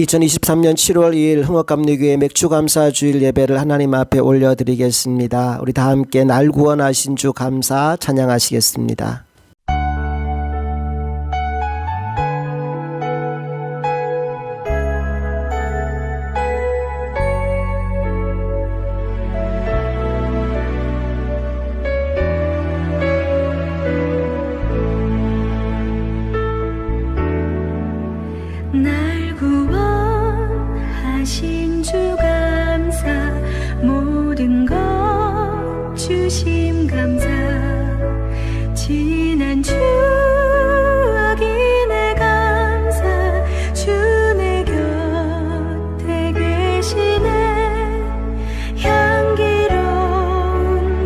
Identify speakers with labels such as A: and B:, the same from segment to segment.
A: 2023년 7월 2일 흥업감리교회 맥주감사주일 예배를 하나님 앞에 올려드리겠습니다. 우리 다 함께 날 구원하신 주 감사 찬양하시겠습니다.
B: 날 구원하신 주 감사, 모든 것 주심 감사. 지난 추억이 내 감사, 주 내 곁에 계시네. 향기로운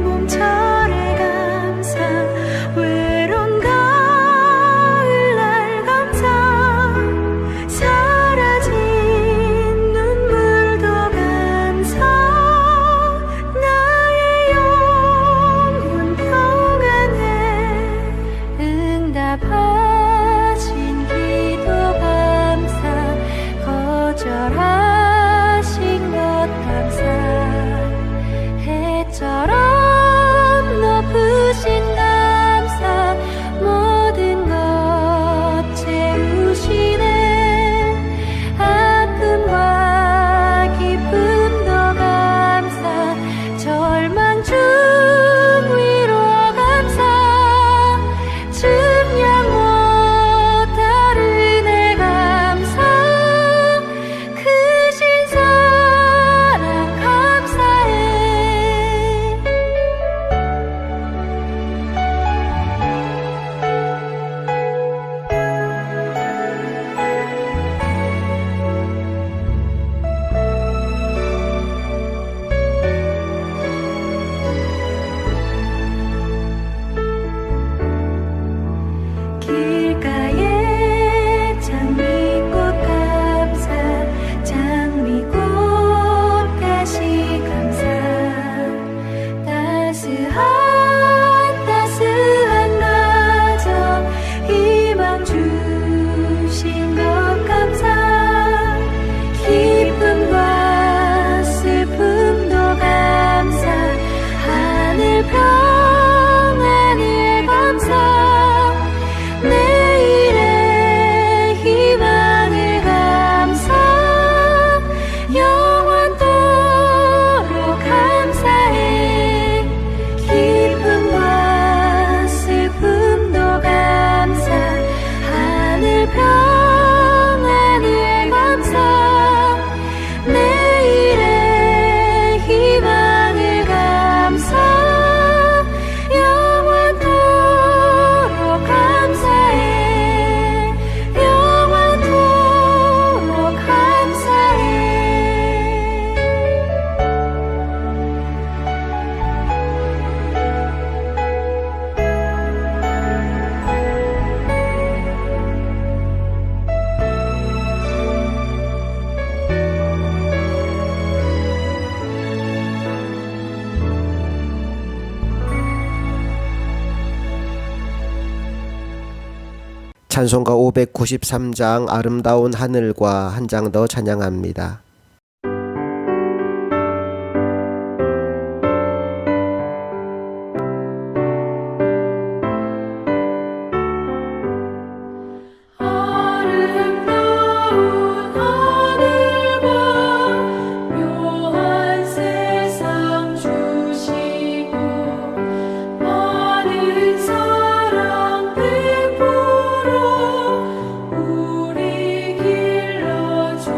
B: 봄철의 감사, 외로운 가을날 감사. 사라진 눈물도 감사, 나의 영혼 평안해. 응답하신 기도 감사, 거절하신 것 감사. 해처럼 높으신 감사, 모든 것 채우시네. 아픔과 기쁨도 감사, 절망 중 위로 감사. 증량 못할 은혜 감사, 크신 사랑 감사해. 길가에 장미꽃 감사, 장미꽃 가시 감사. 따스한 가정, 희망 주신 것 감사. 기쁨과 슬픔도 감사, 하늘 평안을 감사. 내일의 희망을 감사, 영원토록 감사해. 기쁨과 슬픔도 감사, 하늘 평안을 감사. 내일의 희망을 감사, 영원토록 감사해. 영원토록 감사해.
A: 찬송가 593장 아름다운 하늘과 한 장 더 찬양합니다.
B: 아름다운 하늘과 묘한 세상 주시고, 많은 사랑 베풀어 우리 길러주시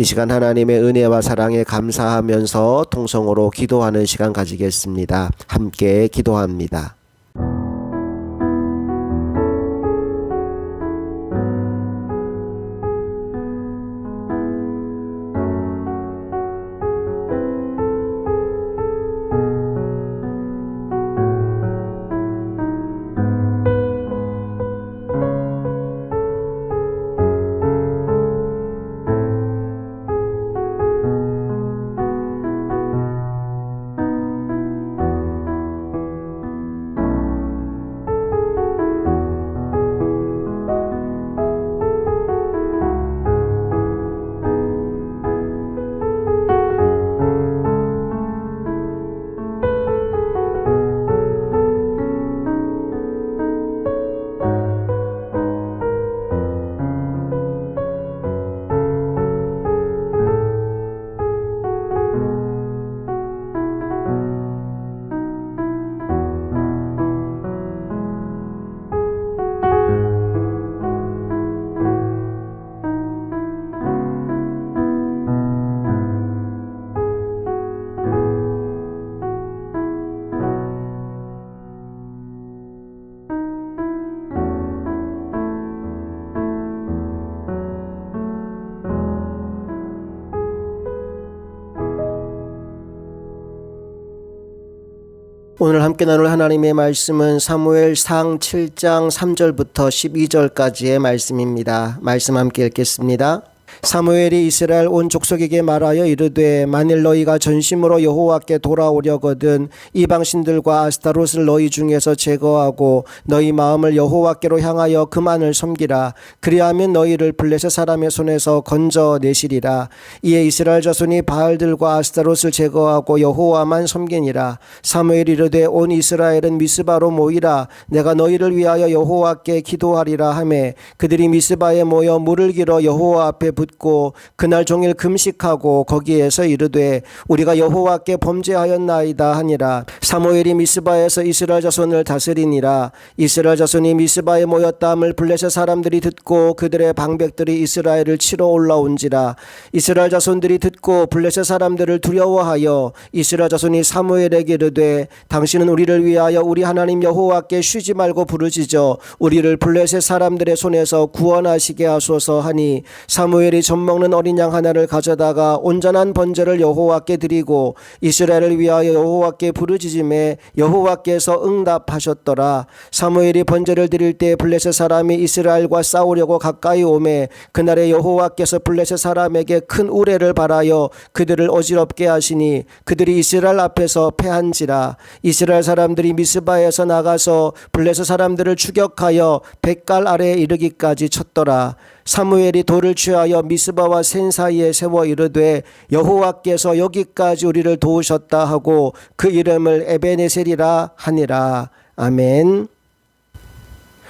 A: 이 시간 하나님의 은혜와 사랑에 감사하면서 통성으로 기도하는 시간 가지겠습니다. 함께 기도합니다. 오늘 함께 나눌 하나님의 말씀은 사무엘상 7장 3절부터 12절까지의 말씀입니다. 말씀 함께 읽겠습니다. 사무엘이 이스라엘 온 족속에게 말하여 이르되 만일 너희가 전심으로 여호와께 돌아오려거든 이방신들과 아스타롯을 너희 중에서 제거하고 너희 마음을 여호와께로 향하여 그만을 섬기라. 그리하면 너희를 블레셋 사람의 손에서 건져내시리라. 이에 이스라엘 자손이 바알들과 아스타롯을 제거하고 여호와만 섬기니라. 사무엘이 이르되 온 이스라엘은 미스바로 모이라. 내가 너희를 위하여 여호와께 기도하리라 하매 그들이 미스바에 모여 물을 길어 여호와 앞에 붙고 그날 종일 금식하고 거기에서 이르되 우리가 여호와께 범죄하였나이다 하니라. 사무엘이 미스바에서 이스라엘 자손을 다스리니라. 이스라엘 자손이 미스바에 모였다함을 블레셋 사람들이 듣고 그들의 방백들이 이스라엘을 치러 올라온지라. 이스라엘 자손들이 듣고 블레셋 사람들을 두려워하여 이스라엘 자손이 사무엘에게 이르되 당신은 우리를 위하여 우리 하나님 여호와께 쉬지 말고 부르짖어 우리를 블레셋 사람들의 손에서 구원하시게 하소서 하니 사무엘이 젖먹는 어린 양 하나를 가져다가 온전한 번제를 여호와께 드리고 이스라엘을 위하여 여호와께 부르짖음에 여호와께서 응답하셨더라. 사무엘이 번제를 드릴 때 블레셋 사람이 이스라엘과 싸우려고 가까이 오매 그날에 여호와께서 블레셋 사람에게 큰 우레를 발하여 그들을 어지럽게 하시니 그들이 이스라엘 앞에서 패한지라. 이스라엘 사람들이 미스바에서 나가서 블레셋 사람들을 추격하여 벳갈 아래에 이르기까지 쳤더라. 사무엘이 돌을 취하여 미스바와 센 사이에 세워 이르되 여호와께서 여기까지 우리를 도우셨다 하고 그 이름을 에베네셀이라 하니라. 아멘.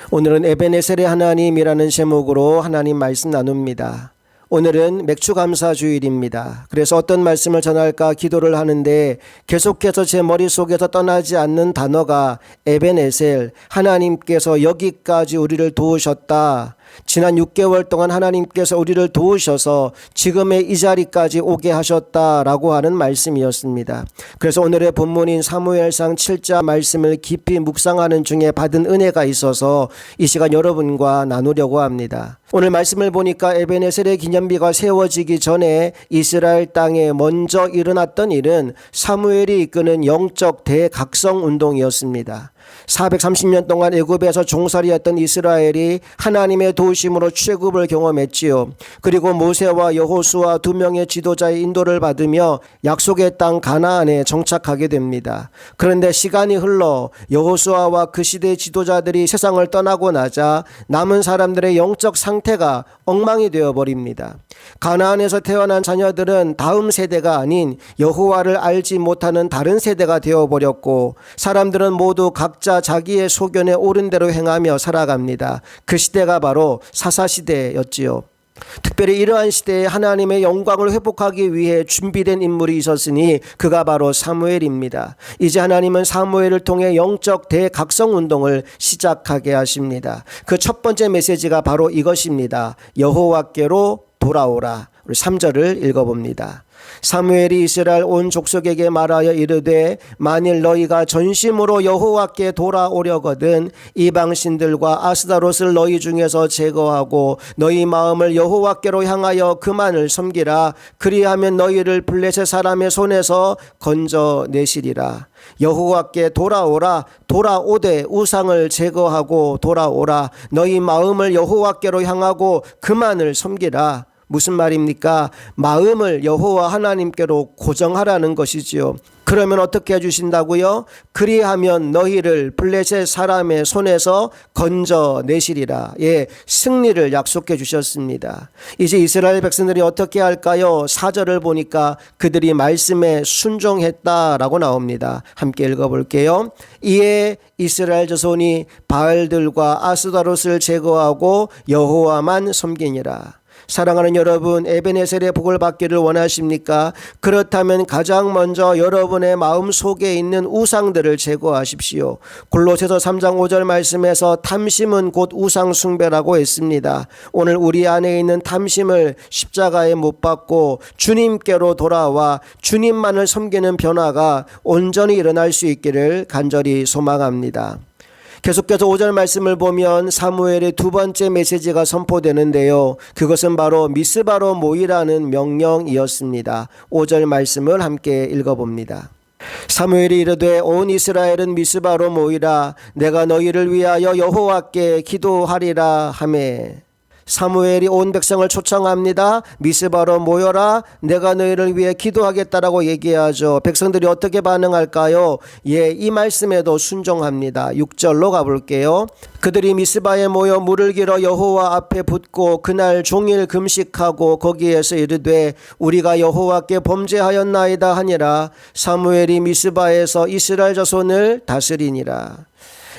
A: 오늘은 에베네셀의 하나님이라는 제목으로 하나님 말씀 나눕니다. 오늘은 맥주감사주일입니다. 그래서 어떤 말씀을 전할까 기도를 하는데 계속해서 제 머릿속에서 떠나지 않는 단어가 에베네셀, 하나님께서 여기까지 우리를 도우셨다. 지난 6개월 동안 하나님께서 우리를 도우셔서 지금의 이 자리까지 오게 하셨다라고 하는 말씀이었습니다. 그래서 오늘의 본문인 사무엘상 7장 말씀을 깊이 묵상하는 중에 받은 은혜가 있어서 이 시간 여러분과 나누려고 합니다. 오늘 말씀을 보니까 에베네셀의 기념비가 세워지기 전에 이스라엘 땅에 먼저 일어났던 일은 사무엘이 이끄는 영적 대각성 운동이었습니다. 430년 동안 애굽에서 종살이했던 이스라엘이 하나님의 도우심으로 출애굽을 경험했지요. 그리고 모세와 여호수아 두 명의 지도자의 인도를 받으며 약속의 땅 가나안에 정착하게 됩니다. 그런데 시간이 흘러 여호수아와 그 시대의 지도자들이 세상을 떠나고 나자 남은 사람들의 영적 상태가 엉망이 되어버립니다. 가나안에서 태어난 자녀들은 다음 세대가 아닌 여호와를 알지 못하는 다른 세대가 되어버렸고 사람들은 모두 각자 자기의 소견에 옳은 대로 행하며 살아갑니다. 그 시대가 바로 사사시대였지요. 특별히 이러한 시대에 하나님의 영광을 회복하기 위해 준비된 인물이 있었으니 그가 바로 사무엘입니다. 이제 하나님은 사무엘을 통해 영적 대각성 운동을 시작하게 하십니다. 그 첫 번째 메시지가 바로 이것입니다. 여호와께로 돌아오라. 우리 3절을 읽어봅니다. 사무엘이 이스라엘 온 족속에게 말하여 이르되 만일 너희가 전심으로 여호와께 돌아오려거든 이방신들과 아스다롯을 너희 중에서 제거하고 너희 마음을 여호와께로 향하여 그만을 섬기라. 그리하면 너희를 블레셋 사람의 손에서 건져내시리라. 여호와께 돌아오라. 돌아오되 우상을 제거하고 돌아오라. 너희 마음을 여호와께로 향하고 그만을 섬기라. 무슨 말입니까? 마음을 여호와 하나님께로 고정하라는 것이지요. 그러면 어떻게 해주신다고요? 그리하면 너희를 블레셋 사람의 손에서 건져내시리라. 예, 승리를 약속해 주셨습니다. 이제 이스라엘 백성들이 어떻게 할까요? 4절을 보니까 그들이 말씀에 순종했다라고 나옵니다. 함께 읽어볼게요. 이에 이스라엘 자손이 바알들과 아스다롯을 제거하고 여호와만 섬기니라. 사랑하는 여러분, 에베네셀의 복을 받기를 원하십니까? 그렇다면 가장 먼저 여러분의 마음 속에 있는 우상들을 제거하십시오. 골로새서 3장 5절 말씀에서 탐심은 곧 우상 숭배라고 했습니다. 오늘 우리 안에 있는 탐심을 십자가에 못 박고 주님께로 돌아와 주님만을 섬기는 변화가 온전히 일어날 수 있기를 간절히 소망합니다. 계속해서 5절 말씀을 보면 사무엘의 두 번째 메시지가 선포되는데요. 그것은 바로 미스바로 모이라는 명령이었습니다. 5절 말씀을 함께 읽어봅니다. 사무엘이 이르되 온 이스라엘은 미스바로 모이라. 내가 너희를 위하여 여호와께 기도하리라 하매. 사무엘이 온 백성을 초청합니다. 미스바로 모여라. 내가 너희를 위해 기도하겠다라고 얘기하죠. 백성들이 어떻게 반응할까요? 예, 이 말씀에도 순종합니다. 6절로 가볼게요. 그들이 미스바에 모여 물을 길어 여호와 앞에 붓고 그날 종일 금식하고 거기에서 이르되 우리가 여호와께 범죄하였나이다 하니라. 사무엘이 미스바에서 이스라엘 자손을 다스리니라.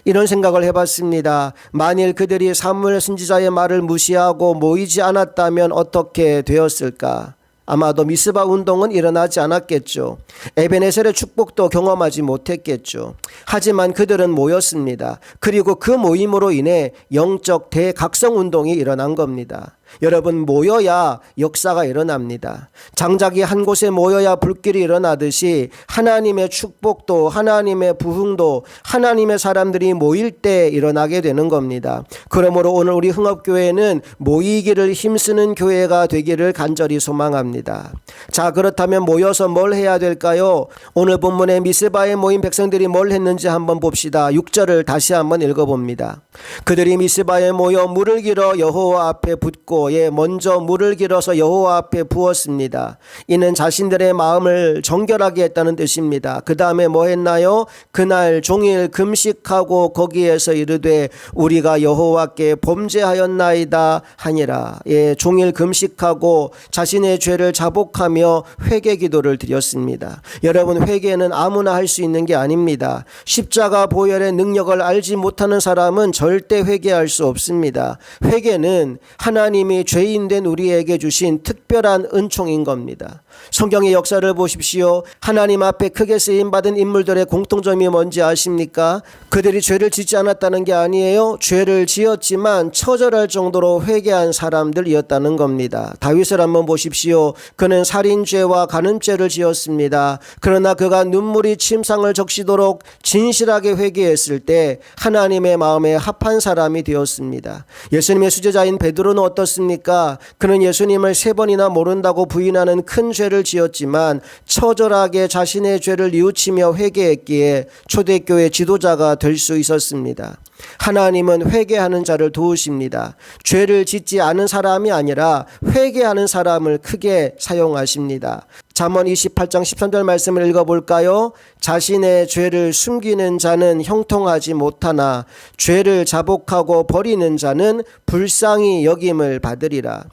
A: 이런 생각을 해봤습니다. 만일 그들이 사무엘 선지자의 말을 무시하고 모이지 않았다면 어떻게 되었을까? 아마도 미스바 운동은 일어나지 않았겠죠. 에베네셀의 축복도 경험하지 못했겠죠. 하지만 그들은 모였습니다. 그리고 그 모임으로 인해 영적 대각성 운동이 일어난 겁니다. 여러분, 모여야 역사가 일어납니다. 장작이 한 곳에 모여야 불길이 일어나듯이 하나님의 축복도 하나님의 부흥도 하나님의 사람들이 모일 때 일어나게 되는 겁니다. 그러므로 오늘 우리 흥업교회는 모이기를 힘쓰는 교회가 되기를 간절히 소망합니다. 자, 그렇다면 모여서 뭘 해야 될까요? 오늘 본문에 미스바에 모인 백성들이 뭘 했는지 한번 봅시다. 6절을 다시 한번 읽어봅니다. 그들이 미스바에 모여 물을 길어 여호와 앞에 붓고 먼저 물을 길어서 여호와 앞에 부었습니다. 이는 자신들의 마음을 정결하게 했다는 뜻입니다. 그 다음에 뭐 했나요? 그날 종일 금식하고 거기에서 이르되 우리가 여호와께 범죄하였나이다 하니라. 예, 종일 금식하고 자신의 죄를 자복하며 회개 기도를 드렸습니다. 여러분, 회개는 아무나 할 수 있는 게 아닙니다. 십자가 보혈의 능력을 알지 못하는 사람은 절대 회개할 수 없습니다. 회개는 하나님이 죄인된 우리에게 주신 특별한 은총인 겁니다. 성경의 역사를 보십시오. 하나님 앞에 크게 쓰임받은 인물들의 공통점이 뭔지 아십니까? 그들이 죄를 짓지 않았다는 게 아니에요. 죄를 지었지만 처절할 정도로 회개한 사람들이었다는 겁니다. 다윗을 한번 보십시오. 그는 살인죄와 간음죄를 지었습니다. 그러나 그가 눈물이 침상을 적시도록 진실하게 회개했을 때 하나님의 마음에 합한 사람이 되었습니다. 예수님의 수제자인 베드로는 어떻습니까? 그는 예수님을 3번이나 모른다고 부인하는 큰 죄를 지었지만 처절하게 자신의 죄를 뉘우치며 회개했기에 초대교회 지도자가 될 수 있었습니다. 하나님은 회개하는 자를 도우십니다. 죄를 짓지 않은 사람이 아니라 회개하는 사람을 크게 사용하십니다. 잠언 28장 13절 말씀을 읽어볼까요? 자신의 죄를 숨기는 자는 형통하지 못하나 죄를 자복하고 버리는 자는 불쌍히 여김을 받으리라.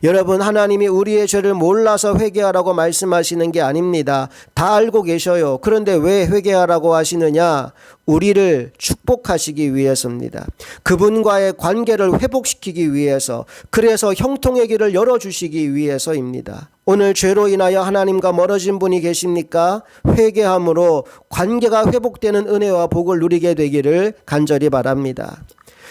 A: 여러분, 하나님이 우리의 죄를 몰라서 회개하라고 말씀하시는 게 아닙니다. 다 알고 계셔요. 그런데 왜 회개하라고 하시느냐? 우리를 축복하시기 위해서입니다. 그분과의 관계를 회복시키기 위해서, 그래서 형통의 길을 열어주시기 위해서입니다. 오늘 죄로 인하여 하나님과 멀어진 분이 계십니까? 회개함으로 관계가 회복되는 은혜와 복을 누리게 되기를 간절히 바랍니다.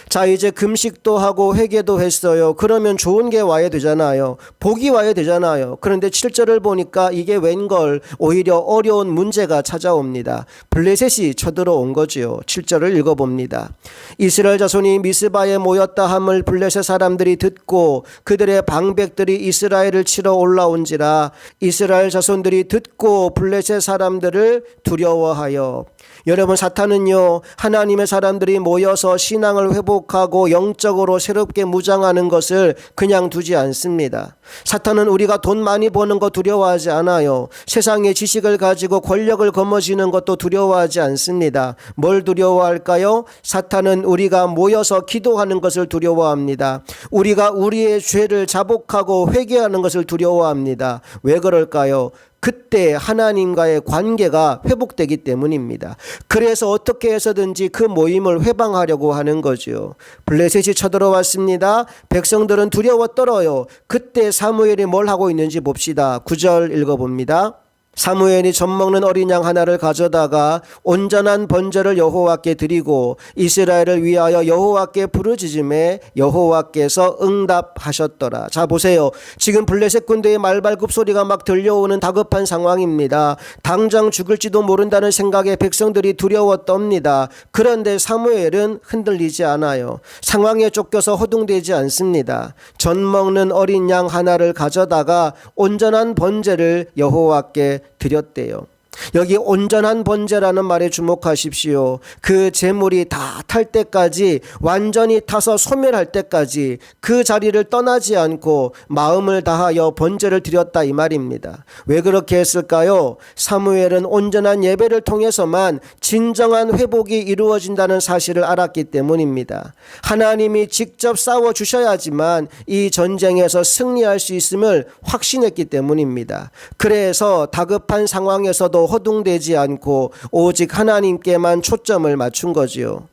A: 자, 이제 금식도 하고 회개도 했어요. 그러면 좋은 게 와야 되잖아요. 복이 와야 되잖아요. 그런데 7절을 보니까 이게 웬걸 오히려 어려운 문제가 찾아옵니다. 블레셋이 쳐들어온 거지요. 7절을 읽어봅니다. 이스라엘 자손이 미스바에 모였다 함을 블레셋 사람들이 듣고 그들의 방백들이 이스라엘을 치러 올라온지라 이스라엘 자손들이 듣고 블레셋 사람들을 두려워하여. 여러분, 사탄은요, 하나님의 사람들이 모여서 신앙을 회복하고 영적으로 새롭게 무장하는 것을 그냥 두지 않습니다. 사탄은 우리가 돈 많이 버는 거 두려워하지 않아요. 세상의 지식을 가지고 권력을 거머쥐는 것도 두려워하지 않습니다. 뭘 두려워할까요? 사탄은 우리가 모여서 기도하는 것을 두려워합니다. 우리가 우리의 죄를 자복하고 회개하는 것을 두려워합니다. 왜 그럴까요? 그때 하나님과의 관계가 회복되기 때문입니다. 그래서 어떻게 해서든지 그 모임을 회방하려고 하는 거죠. 블레셋이 쳐들어왔습니다. 백성들은 두려워 떨어요. 그때 사무엘이 뭘 하고 있는지 봅시다. 9절 읽어봅니다. 사무엘이 젖먹는 어린 양 하나를 가져다가 온전한 번제를 여호와께 드리고 이스라엘을 위하여 여호와께 부르짖음에 여호와께서 응답하셨더라. 자, 보세요. 지금 블레셋 군대의 말발굽 소리가 막 들려오는 다급한 상황입니다. 당장 죽을지도 모른다는 생각에 백성들이 두려워 떱니다. 그런데 사무엘은 흔들리지 않아요. 상황에 쫓겨서 허둥대지 않습니다. 젖먹는 어린 양 하나를 가져다가 온전한 번제를 여호와께 드렸대요. 여기 온전한 번제라는 말에 주목하십시오. 그 제물이 다 탈 때까지, 완전히 타서 소멸할 때까지 그 자리를 떠나지 않고 마음을 다하여 번제를 드렸다, 이 말입니다. 왜 그렇게 했을까요? 사무엘은 온전한 예배를 통해서만 진정한 회복이 이루어진다는 사실을 알았기 때문입니다. 하나님이 직접 싸워주셔야지만 이 전쟁에서 승리할 수 있음을 확신했기 때문입니다. 그래서 다급한 상황에서도 허둥대지 않고 오직 하나님께만 초점을 맞춘 거지요.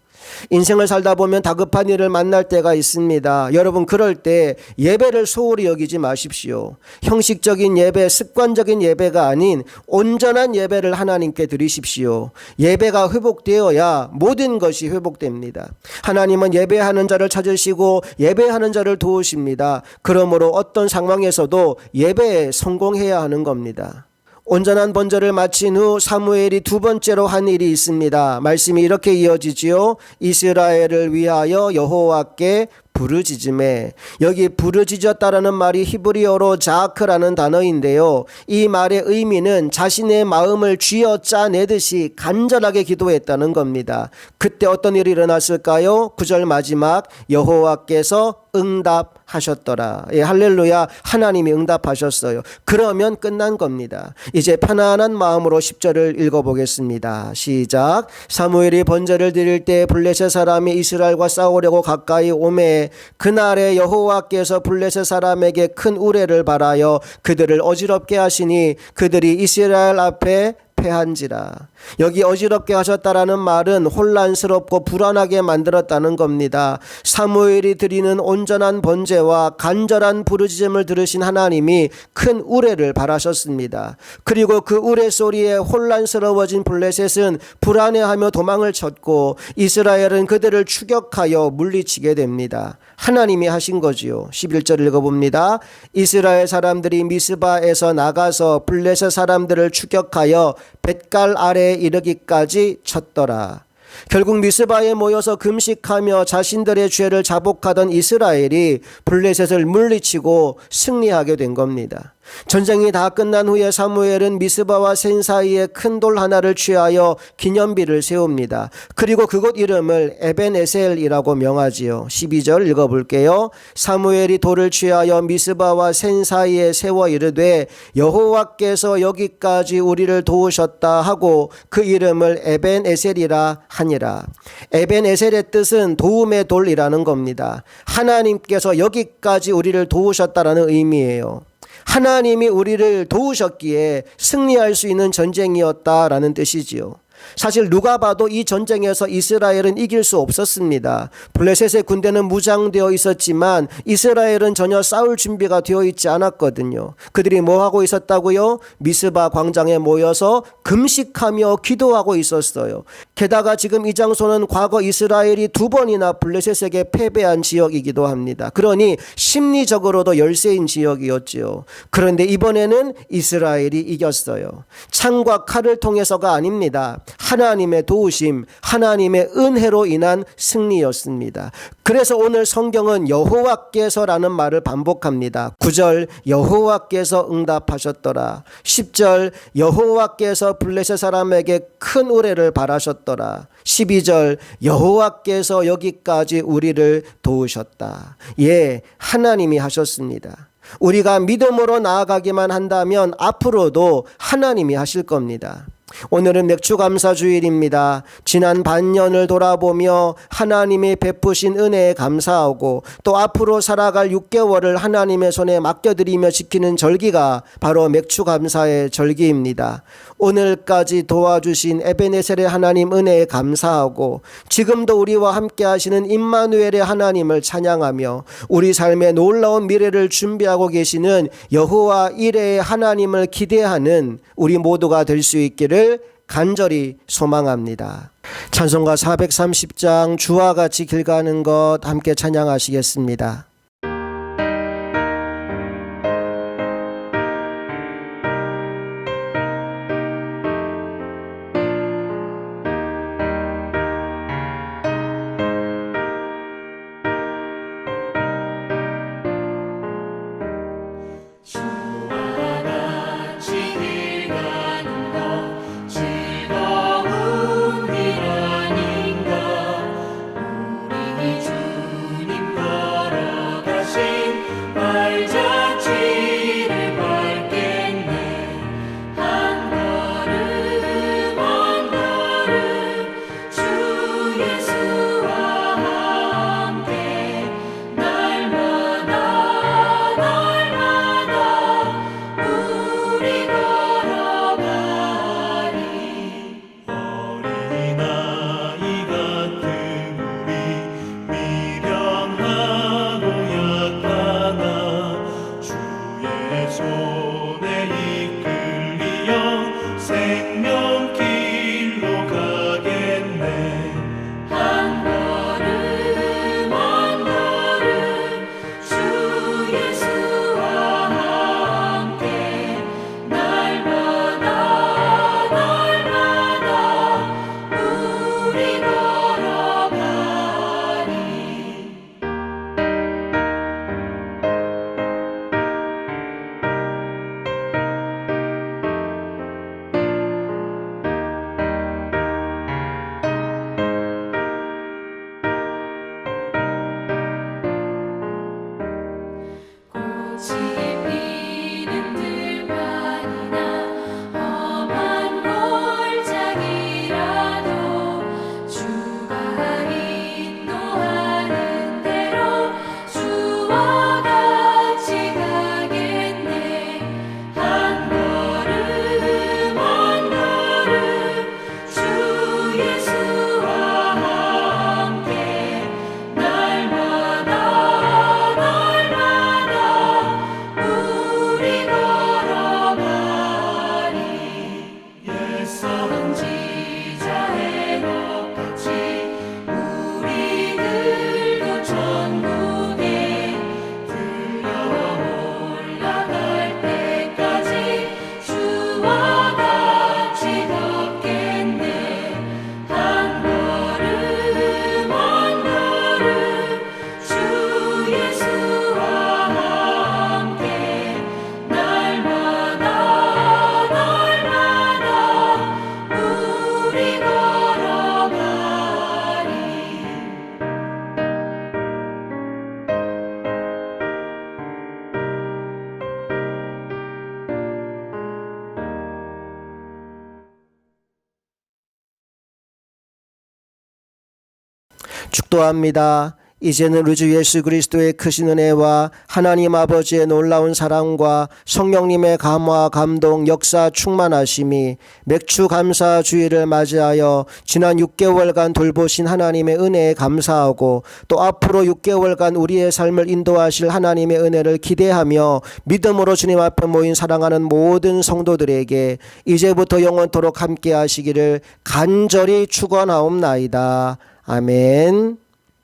A: 인생을 살다 보면 다급한 일을 만날 때가 있습니다. 여러분, 그럴 때 예배를 소홀히 여기지 마십시오. 형식적인 예배, 습관적인 예배가 아닌 온전한 예배를 하나님께 드리십시오. 예배가 회복되어야 모든 것이 회복됩니다. 하나님은 예배하는 자를 찾으시고 예배하는 자를 도우십니다. 그러므로 어떤 상황에서도 예배에 성공해야 하는 겁니다. 온전한 번제를 마친 후 사무엘이 두 번째로 한 일이 있습니다. 말씀이 이렇게 이어지지요. 이스라엘을 위하여 여호와께 부르짖음에. 여기 부르짖었다라는 말이 히브리어로 자크라는 단어인데요. 이 말의 의미는 자신의 마음을 쥐어 짜내듯이 간절하게 기도했다는 겁니다. 그때 어떤 일이 일어났을까요? 9절 마지막, 여호와께서 응답하셨더라. 예, 할렐루야. 하나님이 응답하셨어요. 그러면 끝난 겁니다. 이제 편안한 마음으로 10절을 읽어보겠습니다. 시작. 사무엘이 번제를 드릴 때 블레셋 사람이 이스라엘과 싸우려고 가까이 오매 그날에 여호와께서 블레셋 사람에게 큰 우레를 발하여 그들을 어지럽게 하시니 그들이 이스라엘 앞에 패한지라. 여기 어지럽게 하셨다라는 말은 혼란스럽고 불안하게 만들었다는 겁니다. 사무엘이 드리는 온전한 번제와 간절한 부르짖음을 들으신 하나님이 큰 우레를 발하셨습니다. 그리고 그 우레 소리에 혼란스러워진 블레셋은 불안해하며 도망을 쳤고 이스라엘은 그들을 추격하여 물리치게 됩니다. 하나님이 하신 거지요. 11절 읽어봅니다. 이스라엘 사람들이 미스바에서 나가서 블레셋 사람들을 추격하여 벳갈 아래에 이르기까지 쳤더라. 결국 미스바에 모여서 금식하며 자신들의 죄를 자복하던 이스라엘이 블레셋을 물리치고 승리하게 된 겁니다. 전쟁이 다 끝난 후에 사무엘은 미스바와 센 사이에 큰 돌 하나를 취하여 기념비를 세웁니다. 그리고 그곳 이름을 에벤에셀이라고 명하지요. 12절 읽어볼게요. 사무엘이 돌을 취하여 미스바와 센 사이에 세워 이르되 여호와께서 여기까지 우리를 도우셨다 하고 그 이름을 에벤에셀이라 하니라. 에벤에셀의 뜻은 도움의 돌이라는 겁니다. 하나님께서 여기까지 우리를 도우셨다라는 의미예요. 하나님이 우리를 도우셨기에 승리할 수 있는 전쟁이었다라는 뜻이지요. 사실 누가 봐도 이 전쟁에서 이스라엘은 이길 수 없었습니다. 블레셋의 군대는 무장되어 있었지만 이스라엘은 전혀 싸울 준비가 되어 있지 않았거든요. 그들이 뭐 하고 있었다고요? 미스바 광장에 모여서 금식하며 기도하고 있었어요. 게다가 지금 이 장소는 과거 이스라엘이 2번이나 블레셋에게 패배한 지역이기도 합니다. 그러니 심리적으로도 열세인 지역이었지요. 그런데 이번에는 이스라엘이 이겼어요. 창과 칼을 통해서가 아닙니다. 하나님의 도우심, 하나님의 은혜로 인한 승리였습니다. 그래서 오늘 성경은 여호와께서라는 말을 반복합니다. 9절 여호와께서 응답하셨더라. 10절 여호와께서 블레셋 사람에게 큰 우레를 바라셨더라. 12절 여호와께서 여기까지 우리를 도우셨다. 예, 하나님이 하셨습니다. 우리가 믿음으로 나아가기만 한다면 앞으로도 하나님이 하실 겁니다. 오늘은 맥주감사주일입니다. 지난 반년을 돌아보며 하나님이 베푸신 은혜에 감사하고 또 앞으로 살아갈 6개월을 하나님의 손에 맡겨드리며 지키는 절기가 바로 맥주감사의 절기입니다. 오늘까지 도와주신 에베네셀의 하나님 은혜에 감사하고 지금도 우리와 함께 하시는 임마누엘의 하나님을 찬양하며 우리 삶의 놀라운 미래를 준비하고 계시는 여호와 이레의 하나님을 기대하는 우리 모두가 될 수 있기를 간절히 소망합니다. 찬송가 430장 주와 같이 길 가는 것 함께 찬양하시겠습니다. 축도합니다. 이제는 우리 주 예수 그리스도의 크신 은혜와 하나님 아버지의 놀라운 사랑과 성령님의 감화 감동 역사 충만하심이 맥주 감사 주일을 맞이하여 지난 6개월간 돌보신 하나님의 은혜에 감사하고 또 앞으로 6개월간 우리의 삶을 인도하실 하나님의 은혜를 기대하며 믿음으로 주님 앞에 모인 사랑하는 모든 성도들에게 이제부터 영원토록 함께 하시기를 간절히 축원하옵나이다. 아멘.